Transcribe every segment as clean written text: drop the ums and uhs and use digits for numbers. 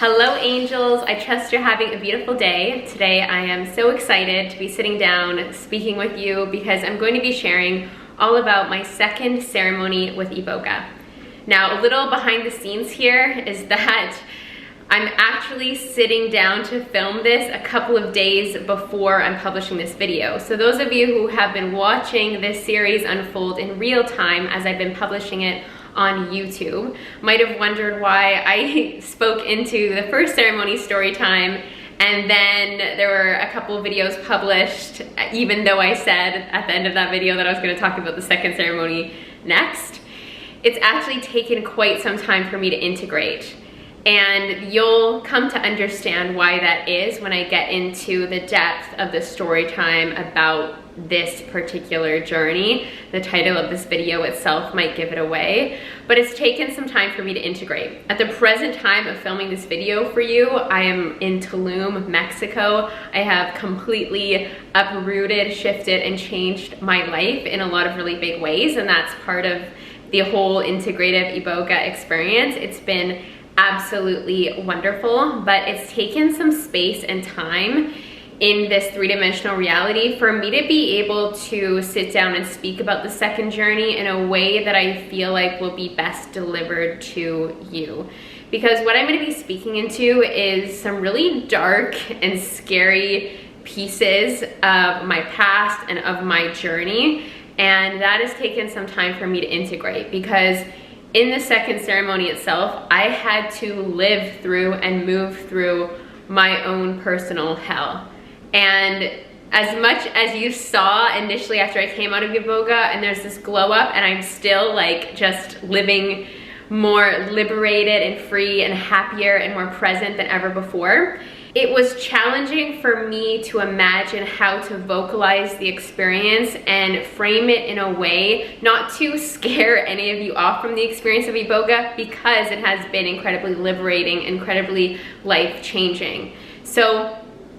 Hello angels, I trust you're having a beautiful day. Today I am so excited to be sitting down speaking with you because I'm going to be sharing all about my second ceremony with Iboga. Now, a little behind the scenes here is that I'm actually sitting down to film this a couple of days before I'm publishing this video. So those of you who have been watching this series unfold in real time as I've been publishing it on YouTube might have wondered why I spoke into the first ceremony story time and then there were a couple of videos published, even though I said at the end of that video that I was going to talk about the second ceremony next. It's actually taken quite some time for me to integrate. And you'll come to understand why that is when I get into the depth of the story time about this particular journey. The title of this video itself might give it away, but it's taken some time for me to integrate. At the present time of filming this video for you, I am in Tulum, Mexico. I have completely uprooted, shifted, and changed my life in a lot of really big ways, and that's part of the whole integrative Iboga experience. It's been absolutely wonderful, but it's taken some space and time in this three-dimensional reality for me to be able to sit down and speak about the second journey in a way that I feel like will be best delivered to you. Because what I'm going to be speaking into is some really dark and scary pieces of my past and of my journey, and that has taken some time for me to integrate because in the second ceremony itself, I had to live through and move through my own personal hell. And as much as you saw initially after I came out of Iboga and there's this glow up and I'm still like just living more liberated and free and happier and more present than ever before, it was challenging for me to imagine how to vocalize the experience and frame it in a way not to scare any of you off from the experience of Iboga, because it has been incredibly liberating, incredibly life-changing. So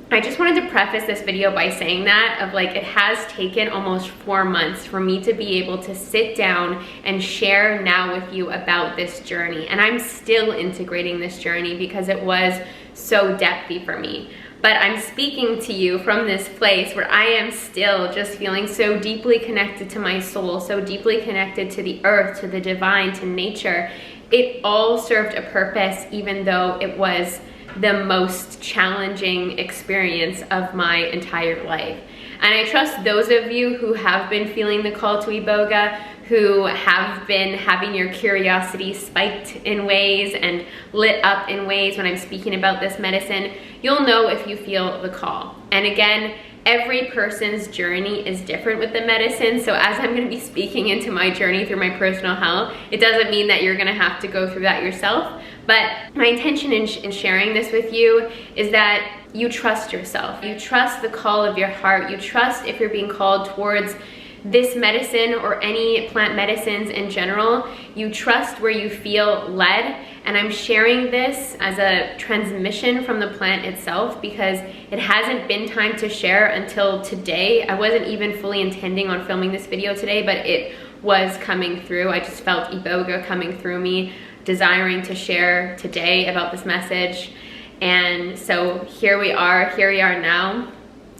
I just wanted to preface this video by saying that of like, it has taken almost 4 months for me to be able to sit down and share now with you about this journey. And I'm still integrating this journey because it was so depthy for me. But I'm speaking to you from this place where I am still just feeling so deeply connected to my soul, so deeply connected to the earth, to the divine, to nature. It all served a purpose, even though it was the most challenging experience of my entire life. And I trust those of you who have been feeling the call to Iboga, who have been having your curiosity spiked in ways and lit up in ways when I'm speaking about this medicine, you'll know if you feel the call. And again, every person's journey is different with the medicine, so as I'm going to be speaking into my journey through my personal hell, it doesn't mean that you're going to have to go through that yourself. But my intention in sharing this with you is that you trust yourself. You trust the call of your heart. You trust if you're being called towards this medicine or any plant medicines in general. You trust where you feel led. And I'm sharing this as a transmission from the plant itself because it hasn't been time to share until today. I wasn't even fully intending on filming this video today, but it was coming through. I just felt Iboga coming through me, desiring to share today about this message. And so here we are now.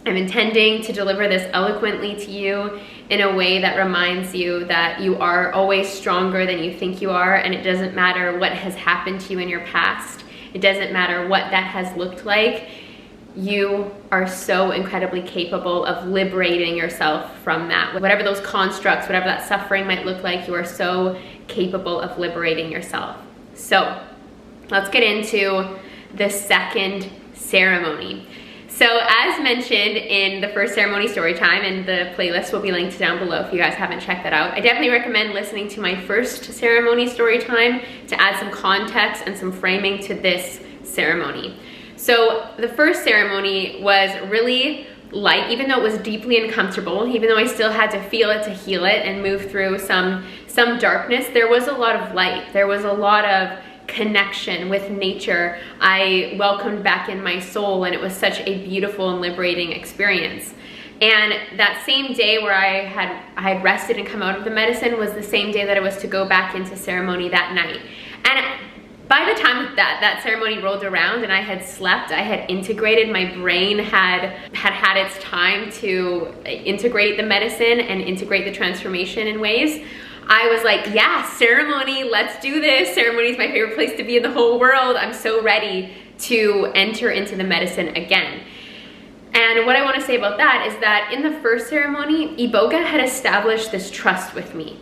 I'm intending to deliver this eloquently to you in a way that reminds you that you are always stronger than you think you are, and it doesn't matter what has happened to you in your past. It doesn't matter what that has looked like. You are so incredibly capable of liberating yourself from that. Whatever those constructs, whatever that suffering might look like, you are so capable of liberating yourself. So let's get into the second ceremony. So as mentioned in the first ceremony story time, and the playlist will be linked down below if you guys haven't checked that out, I definitely recommend listening to my first ceremony story time to add some context and some framing to this ceremony. So the first ceremony was really light, even though it was deeply uncomfortable, even though I still had to feel it to heal it and move through some darkness, there was a lot of light. There was a lot of connection with nature. I welcomed back in my soul, and it was such a beautiful and liberating experience. And that same day where I had rested and come out of the medicine was the same day that I was to go back into ceremony that night. And by the time that ceremony rolled around and I had slept, I had integrated, my brain had its time to integrate the medicine and integrate the transformation in ways. I was like, yeah, ceremony, let's do this. Ceremony is my favorite place to be in the whole world. I'm so ready to enter into the medicine again. And what I want to say about that is that in the first ceremony, Iboga had established this trust with me.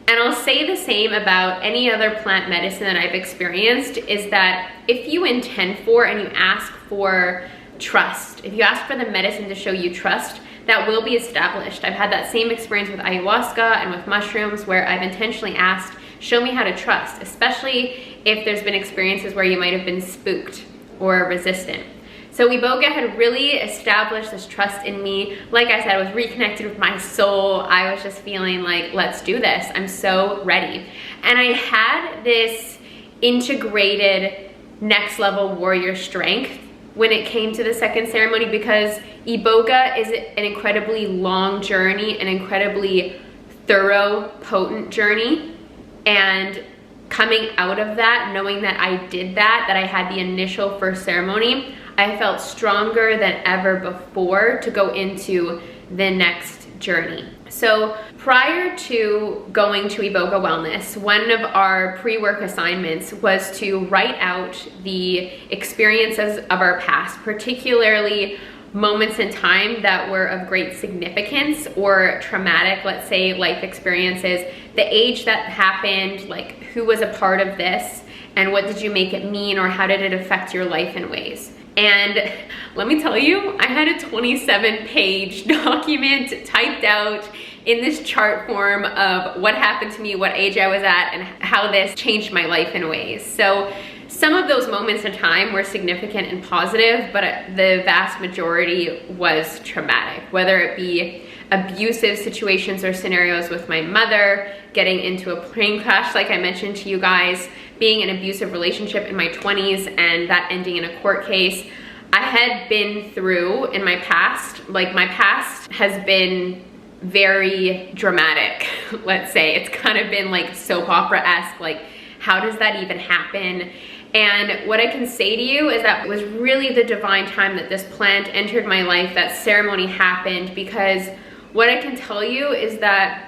And I'll say the same about any other plant medicine that I've experienced, is that if you intend for and you ask for trust, if you ask for the medicine to show you trust, that will be established. I've had that same experience with ayahuasca and with mushrooms, where I've intentionally asked, show me how to trust, especially if there's been experiences where you might have been spooked or resistant. So Iboga had really established this trust in me. Like I said, I was reconnected with my soul. I was just feeling like, let's do this. I'm so ready. And I had this integrated next level warrior strength when it came to the second ceremony, because Iboga is an incredibly long journey, an incredibly thorough, potent journey. And coming out of that, knowing that I did that I had the initial first ceremony, I felt stronger than ever before to go into the next journey. So prior to going to Iboga Wellness, one of our pre-work assignments was to write out the experiences of our past, particularly moments in time that were of great significance or traumatic, let's say, life experiences, the age that happened, like who was a part of this, and what did you make it mean, or how did it affect your life in ways. And let me tell you, I had a 27-page document typed out in this chart form of what happened to me, what age I was at, and how this changed my life in ways. So some of those moments in time were significant and positive, but the vast majority was traumatic, whether it be abusive situations or scenarios with my mother, getting into a plane crash like I mentioned to you guys, being in an abusive relationship in my 20s and that ending in a court case. I had been through in my past, like my past has been very dramatic, let's say. It's kind of been like soap opera-esque, like how does that even happen? And what I can say to you is that it was really the divine time that this plant entered my life, that ceremony happened, because what I can tell you is that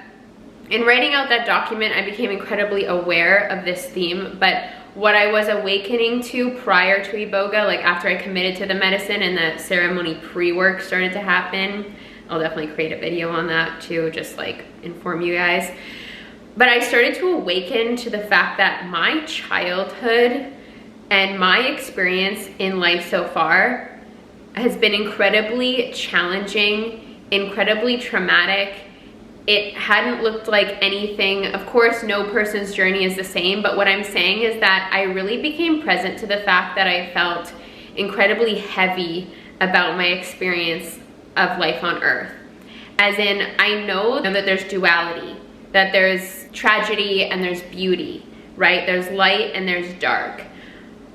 in writing out that document, I became incredibly aware of this theme, but what I was awakening to prior to Iboga, like after I committed to the medicine and the ceremony pre-work started to happen, I'll definitely create a video on that too, just like inform you guys. But I started to awaken to the fact that my childhood and my experience in life so far has been incredibly challenging, incredibly traumatic. It hadn't looked like anything. Of course, no person's journey is the same, but what I'm saying is that I really became present to the fact that I felt incredibly heavy about my experience of life on earth. As in, I know that there's duality, that there's tragedy and there's beauty, right? There's light and there's dark.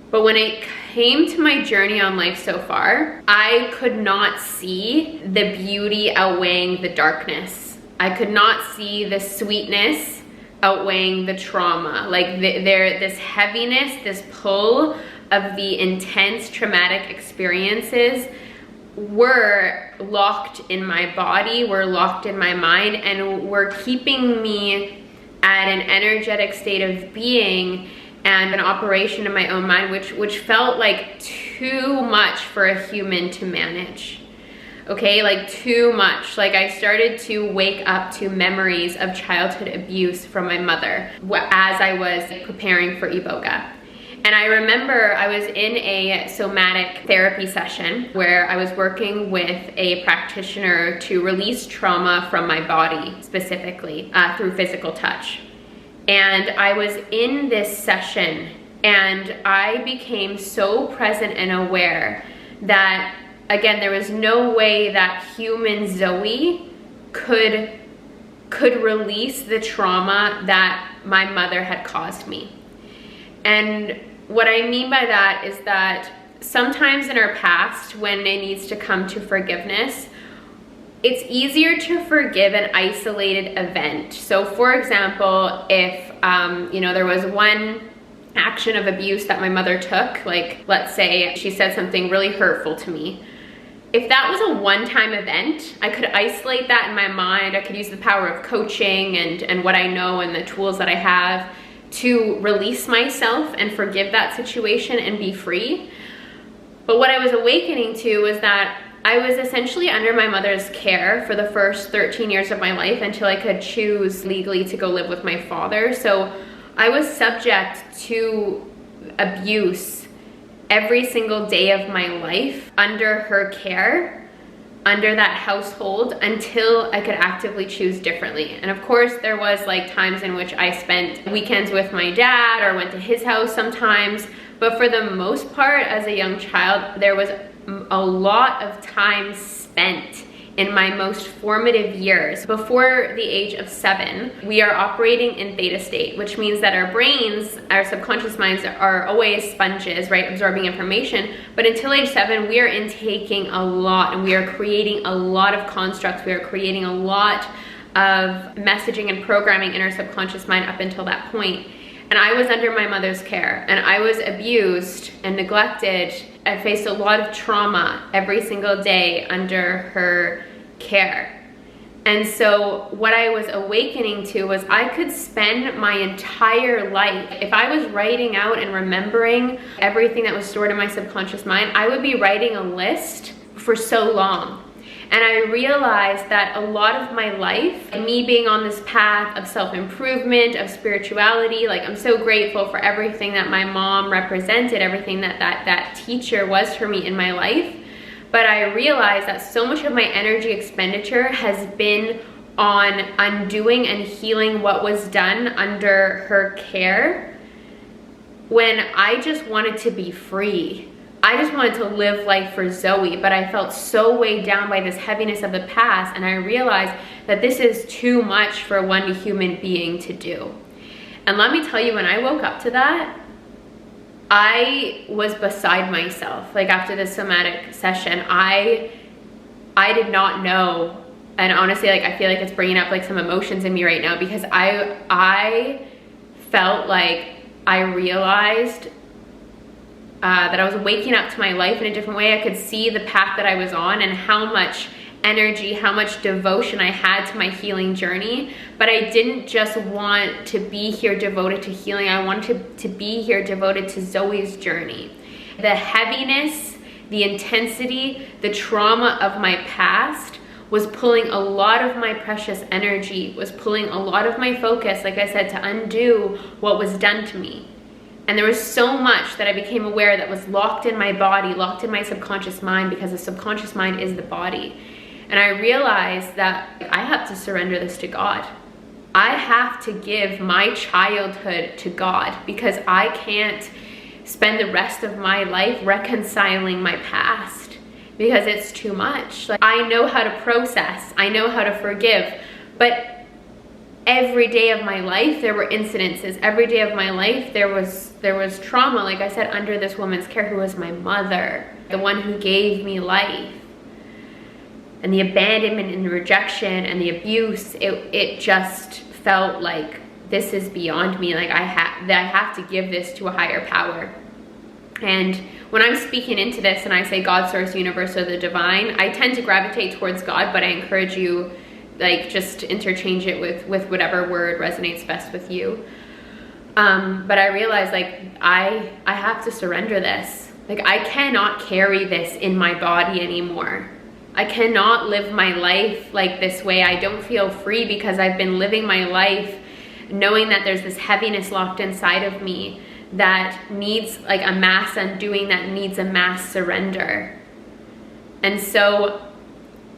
But when it came to my journey on life so far, I could not see the beauty outweighing the darkness. I could not see the sweetness outweighing the trauma. Like this heaviness, this pull of the intense traumatic experiences were locked in my body, were locked in my mind, and were keeping me at an energetic state of being and an operation in my own mind, which felt like too much for a human to manage. Okay, like too much. Like I started to wake up to memories of childhood abuse from my mother as I was preparing for Iboga. And I remember I was in a somatic therapy session where I was working with a practitioner to release trauma from my body, specifically through physical touch. And I was in this session and I became so present and aware that, again, there was no way that human Zoey could release the trauma that my mother had caused me. And what I mean by that is that sometimes in our past, when it needs to come to forgiveness, it's easier to forgive an isolated event. So for example, if there was one action of abuse that my mother took, like let's say she said something really hurtful to me, if that was a one-time event, I could isolate that in my mind. I could use the power of coaching and what I know and the tools that I have to release myself and forgive that situation and be free. But what I was awakening to was that I was essentially under my mother's care for the first 13 years of my life until I could choose legally to go live with my father. So I was subject to abuse every single day of my life under her care, under that household, until I could actively choose differently. And of course there was like times in which I spent weekends with my dad or went to his house sometimes, but for the most part as a young child, there was a lot of time spent in my most formative years. Before the age of 7, we are operating in theta state, which means that our brains, our subconscious minds are always sponges, right, absorbing information. But until age 7, we are intaking a lot, and we are creating a lot of constructs. We are creating a lot of messaging and programming in our subconscious mind up until that point. And I was under my mother's care, and I was abused and neglected. I faced a lot of trauma every single day under her care. And so what I was awakening to was I could spend my entire life, if I was writing out and remembering everything that was stored in my subconscious mind, I would be writing a list for so long. And I realized that a lot of my life, me being on this path of self-improvement, of spirituality, like I'm so grateful for everything that my mom represented, everything that teacher was for me in my life. But I realized that so much of my energy expenditure has been on undoing and healing what was done under her care, when I just wanted to be free. I just wanted to live life for Zoey, but I felt so weighed down by this heaviness of the past, and I realized that this is too much for one human being to do. And let me tell you, when I woke up to that, I was beside myself. Like after this somatic session, I did not know, and honestly, like I feel like it's bringing up like some emotions in me right now, because I felt like I realized that I was waking up to my life in a different way. I could see the path that I was on and how much energy, how much devotion I had to my healing journey. But I didn't just want to be here devoted to healing. I wanted to be here devoted to Zoey's journey. The heaviness, the intensity, the trauma of my past was pulling a lot of my precious energy, was pulling a lot of my focus, like I said, to undo what was done to me. And there was so much that I became aware that was locked in my body, locked in my subconscious mind, because the subconscious mind is the body. And I realized that I have to surrender this to God. I have to give my childhood to God, because I can't spend the rest of my life reconciling my past, because it's too much. Like, I know how to process, I know how to forgive, but every day of my life there were incidences. Every day of my life there was trauma, like I said, under this woman's care, who was my mother, the one who gave me life. And the abandonment and the rejection and the abuse, it just felt like this is beyond me. Like I have to give this to a higher power. And when I'm speaking into this and I say God, source, universe, or the divine, I tend to gravitate towards God, but I encourage you, like, just interchange it with whatever word resonates best with you. But I realized, like, I have to surrender this. Like, I cannot carry this in my body anymore. I cannot live my life like this way. I don't feel free because I've been living my life knowing that there's this heaviness locked inside of me that needs like a mass undoing, that needs a mass surrender. And so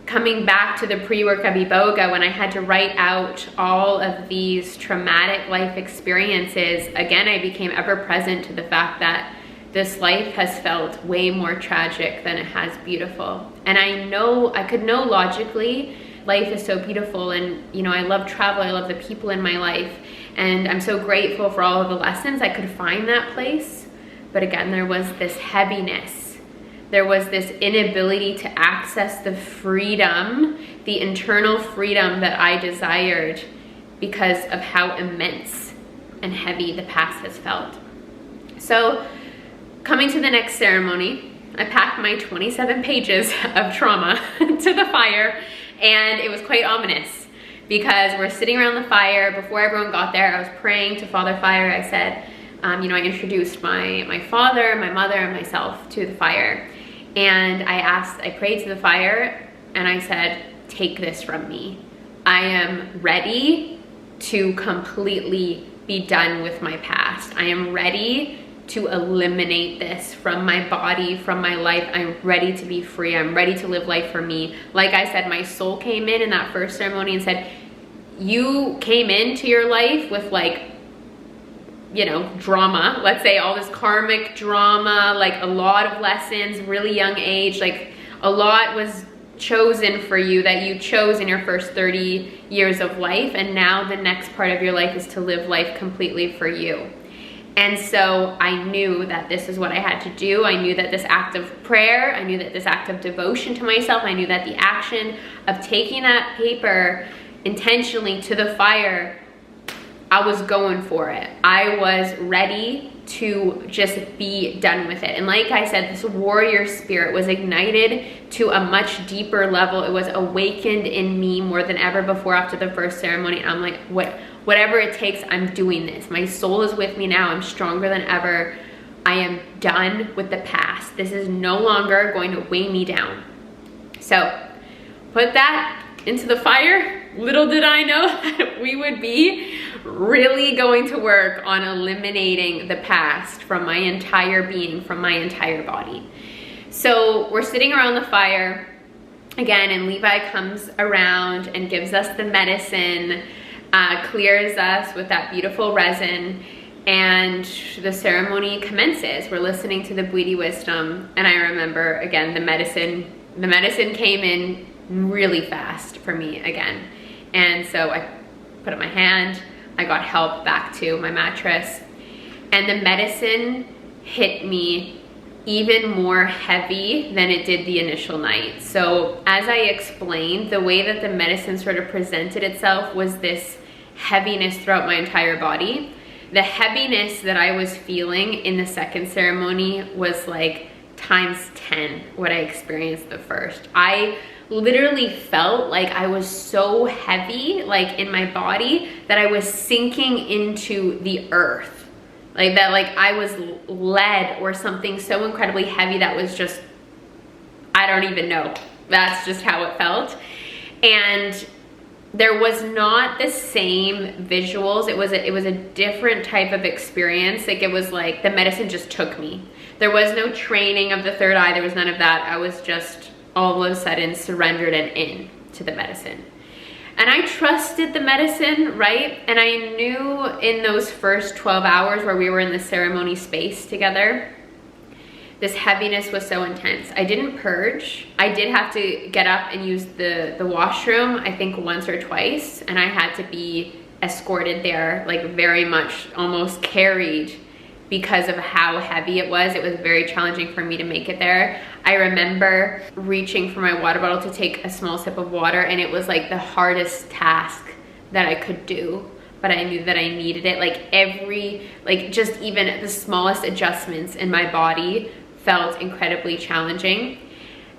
coming back to the pre-work of Iboga, when I had to write out all of these traumatic life experiences, again, I became ever present to the fact that this life has felt way more tragic than it has beautiful. And I could know logically life is so beautiful, and you know, I love travel, I love the people in my life, and I'm so grateful for all of the lessons I could find that place. But again, there was this heaviness. There was this inability to access the freedom, the internal freedom that I desired, because of how immense and heavy the past has felt. So coming to the next ceremony, I packed my 27 pages of trauma to the fire, and it was quite ominous because we're sitting around the fire. Before everyone got there, I was praying to Father Fire. I said, you know, I introduced my father, my mother, and myself to the fire. And I prayed to the fire, and I said, take this from me. I am ready to completely be done with my past. I am ready to eliminate this from my body, from my life. I'm ready to be free. I'm ready to live life for me. Like I said, my soul came in that first ceremony and said, you came into your life with like, you know, drama, let's say all this karmic drama, like a lot of lessons, really young age, like a lot was chosen for you that you chose in your first 30 years of life. And now the next part of your life is to live life completely for you. And so I knew that this is what I had to do. I knew that this act of prayer, I knew that this act of devotion to myself, I knew that the action of taking that paper intentionally to the fire, I was going for it. I was ready to just be done with it. And like I said, this warrior spirit was ignited to a much deeper level. It was awakened in me more than ever before after the first ceremony. I'm like, whatever it takes, I'm doing this. My soul is with me now. I'm stronger than ever. I am done with the past. This is no longer going to weigh me down. So put that into the fire. Little did I know that we would be really going to work on eliminating the past from my entire being, from my entire body. So we're sitting around the fire again, and Levi comes around and gives us the medicine, clears us with that beautiful resin, and the ceremony commences. We're listening to the Bwiti wisdom, and I remember again the medicine came in really fast for me again. And so I put up my hand, I got help back to my mattress, and the medicine hit me even more heavy than it did the initial night. So as I explained, the way that the medicine sort of presented itself was this heaviness throughout my entire body. The heaviness that I was feeling in the second ceremony was like times 10 what I experienced the first. I literally felt like I was so heavy, like in my body, that I was sinking into the earth. Like that, like I was lead or something so incredibly heavy that was just, I don't even know. That's just how it felt. And there was not the same visuals. It was a different type of experience. Like it was like the medicine just took me. There was no training of the third eye. There was none of that. I was just all of a sudden surrendered and in to the medicine. And I trusted the medicine, right? And I knew in those first 12 hours where we were in the ceremony space together, this heaviness was so intense. I didn't purge. I did have to get up and use the washroom, I think once or twice, and I had to be escorted there, like very much almost carried because of how heavy it was. It was very challenging for me to make it there. I remember reaching for my water bottle to take a small sip of water, and it was like the hardest task that I could do, but I knew that I needed it. Like just even the smallest adjustments in my body felt incredibly challenging.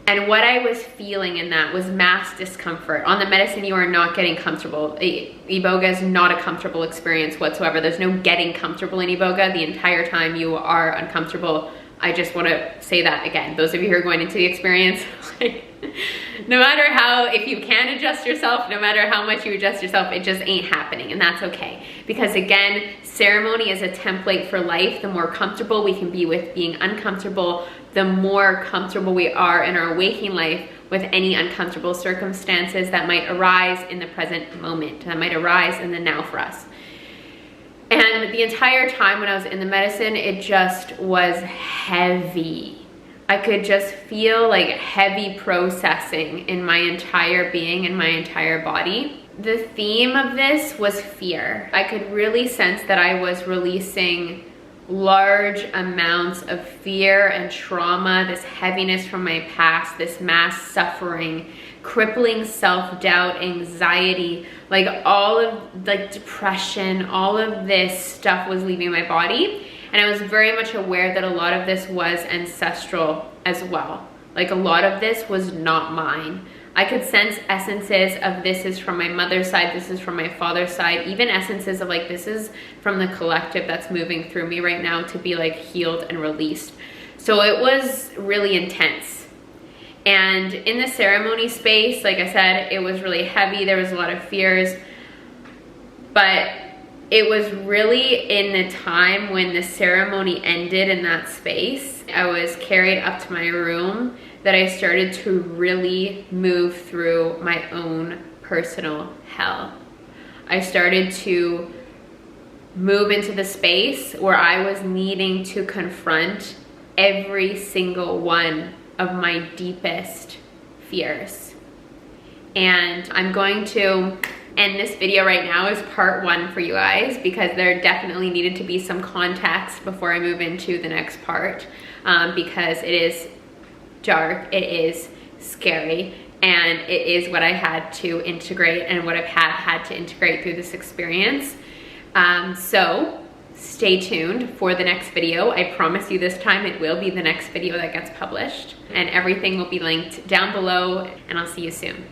And what I was feeling in that was mass discomfort. On the medicine, you are not getting comfortable. Iboga is not a comfortable experience whatsoever. There's no getting comfortable in Iboga. The entire time you are uncomfortable. I just want to say that again. Those of you who are going into the experience, like, no matter how, if you can adjust yourself, no matter how much you adjust yourself, it just ain't happening, and that's okay. Because again, ceremony is a template for life. The more comfortable we can be with being uncomfortable, the more comfortable we are in our waking life with any uncomfortable circumstances that might arise in the present moment, that might arise in the now for us. And the entire time when I was in the medicine, it just was heavy. I could just feel like heavy processing in my entire being, in my entire body. The theme of this was fear. I could really sense that I was releasing large amounts of fear and trauma, this heaviness from my past, this mass suffering, crippling self-doubt, anxiety, like all of like depression, all of this stuff was leaving my body. And I was very much aware that a lot of this was ancestral as well. Like, a lot of this was not mine. I could sense essences of this is from my mother's side, this is from my father's side, even essences of like, this is from the collective that's moving through me right now to be like healed and released. So it was really intense. And in the ceremony space, like I said, it was really heavy. There was a lot of fears, but it was really in the time when the ceremony ended in that space, I was carried up to my room, that I started to really move through my own personal hell. I started to move into the space where I was needing to confront every single one of my deepest fears. And I'm going to end this video right now as part 1 for you guys, because there definitely needed to be some context before I move into the next part, because it is dark, it is scary, and it is what I had to integrate and what I've had to integrate through this experience. So stay tuned for the next video. I promise you this time it will be the next video that gets published, and everything will be linked down below, and I'll see you soon.